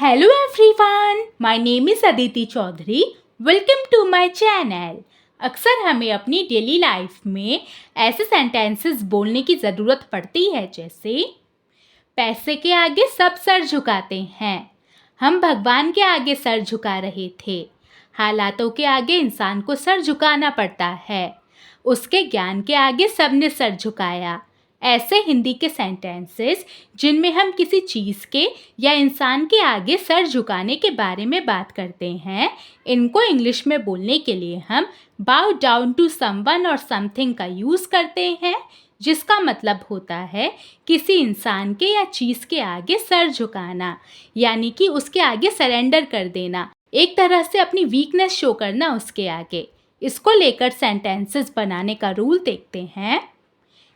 Hello everyone, my name is Aditi Chaudhary. Welcome to my channel. अक्सर हमें अपनी daily life में ऐसे सेंटेंसेस बोलने की ज़रूरत पड़ती है जैसे पैसे के आगे सब सर झुकाते हैं, हम भगवान के आगे सर झुका रहे थे, हालातों के आगे इंसान को सर झुकाना पड़ता है, उसके ज्ञान के आगे सबने सर झुकाया। ऐसे हिंदी के सेंटेंसेस जिनमें हम किसी चीज़ के या इंसान के आगे सर झुकाने के बारे में बात करते हैं, इनको इंग्लिश में बोलने के लिए हम बाउ डाउन टू समवन और समथिंग का यूज़ करते हैं, जिसका मतलब होता है किसी इंसान के या चीज़ के आगे सर झुकाना, यानी कि उसके आगे सरेंडर कर देना, एक तरह से अपनी वीकनेस शो करना उसके आगे। इसको लेकर सेंटेंसेस बनाने का रूल देखते हैं।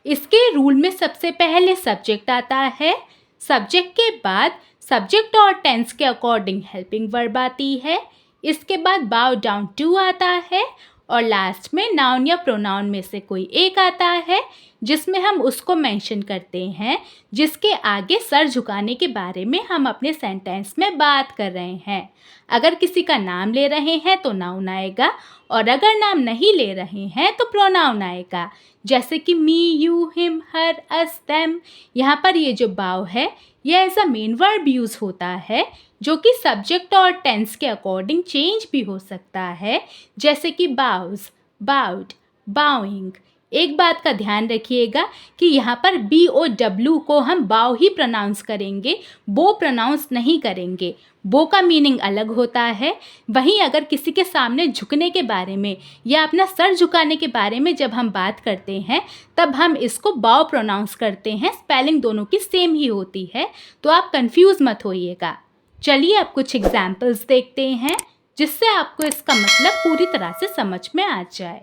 इसके रूल में सबसे पहले सब्जेक्ट आता है, सब्जेक्ट के बाद सब्जेक्ट और टेंस के अकॉर्डिंग हेल्पिंग वर्ब आती है, इसके बाद बाउ डाउन टू आता है और लास्ट में नाउन या प्रोनाउन में से कोई एक आता है जिसमें हम उसको मेंशन करते हैं जिसके आगे सर झुकाने के बारे में हम अपने सेंटेंस में बात कर रहे हैं। अगर किसी का नाम ले रहे हैं तो नाउन आएगा और अगर नाम नहीं ले रहे हैं तो प्रोनाउन आएगा, जैसे कि me, you, him, her, us, them. यहाँ पर ये जो बाव है यह as a main verb use होता है जो कि सब्जेक्ट और टेंस के अकॉर्डिंग चेंज भी हो सकता है, जैसे कि बाउज, बाउड, बाउइंग। एक बात का ध्यान रखिएगा कि यहाँ पर BOW को हम बाव ही प्रोनाउंस करेंगे, बो प्रोनाउंस नहीं करेंगे। बो का मीनिंग अलग होता है। वहीं अगर किसी के सामने झुकने के बारे में या अपना सर झुकाने के बारे में जब हम बात करते हैं तब हम इसको बाव प्रोनाउंस करते हैं। स्पेलिंग दोनों की सेम ही होती है, तो आप कंफ्यूज मत होइएगा। चलिए अब कुछ एग्जाम्पल्स देखते हैं जिससे आपको इसका मतलब पूरी तरह से समझ में आ जाए।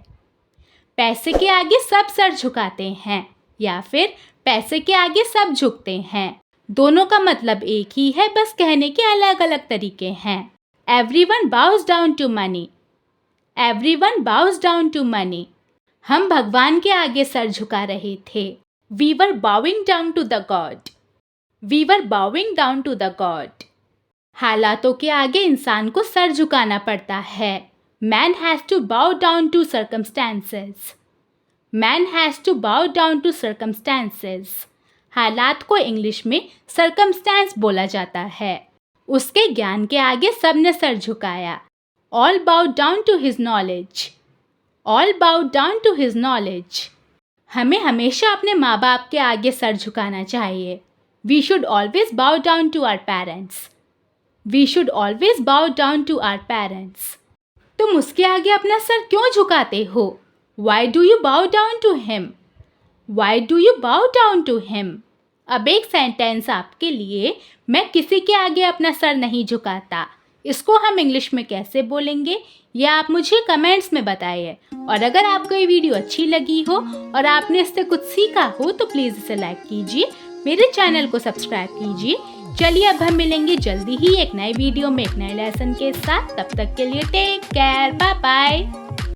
पैसे के आगे सब सर झुकाते हैं या फिर पैसे के आगे सब झुकते हैं, दोनों का मतलब एक ही है, बस कहने के अलग अलग तरीके हैं। Everyone bows down to money, everyone bows down to money. हम भगवान के आगे सर झुका रहे थे। We were bowing down to the God, we were bowing down to the God. हालातों के आगे इंसान को सर झुकाना पड़ता है। Man has to bow down to circumstances. Man has to bow down to circumstances. हालात को इंग्लिश में circumstance बोला जाता है। उसके ज्ञान के आगे सबने sir झुकाया। All bowed down to his knowledge. All bowed down to his knowledge. हमें हमेशा अपने माँ बाप के आगे सर झुकाना चाहिए। We should always bow down to our parents. We should always bow down to our parents. तुम उसके आगे अपना सर क्यों झुकाते हो? Why do you bow down to him? Why do you bow down to him? अब एक sentence आपके लिए, मैं किसी के आगे अपना सर नहीं झुकाता, इसको हम इंग्लिश में कैसे बोलेंगे या आप मुझे कमेंट्स में बताइए। और अगर आपको ये वीडियो अच्छी लगी हो और आपने इससे कुछ सीखा हो तो प्लीज़ इसे लाइक कीजिए, मेरे चैनल को सब्सक्राइब कीजिए। चलिए अब हम मिलेंगे जल्दी ही एक नए वीडियो में एक नए लेसन के साथ। तब तक के लिए टेक केयर, बाय बाय।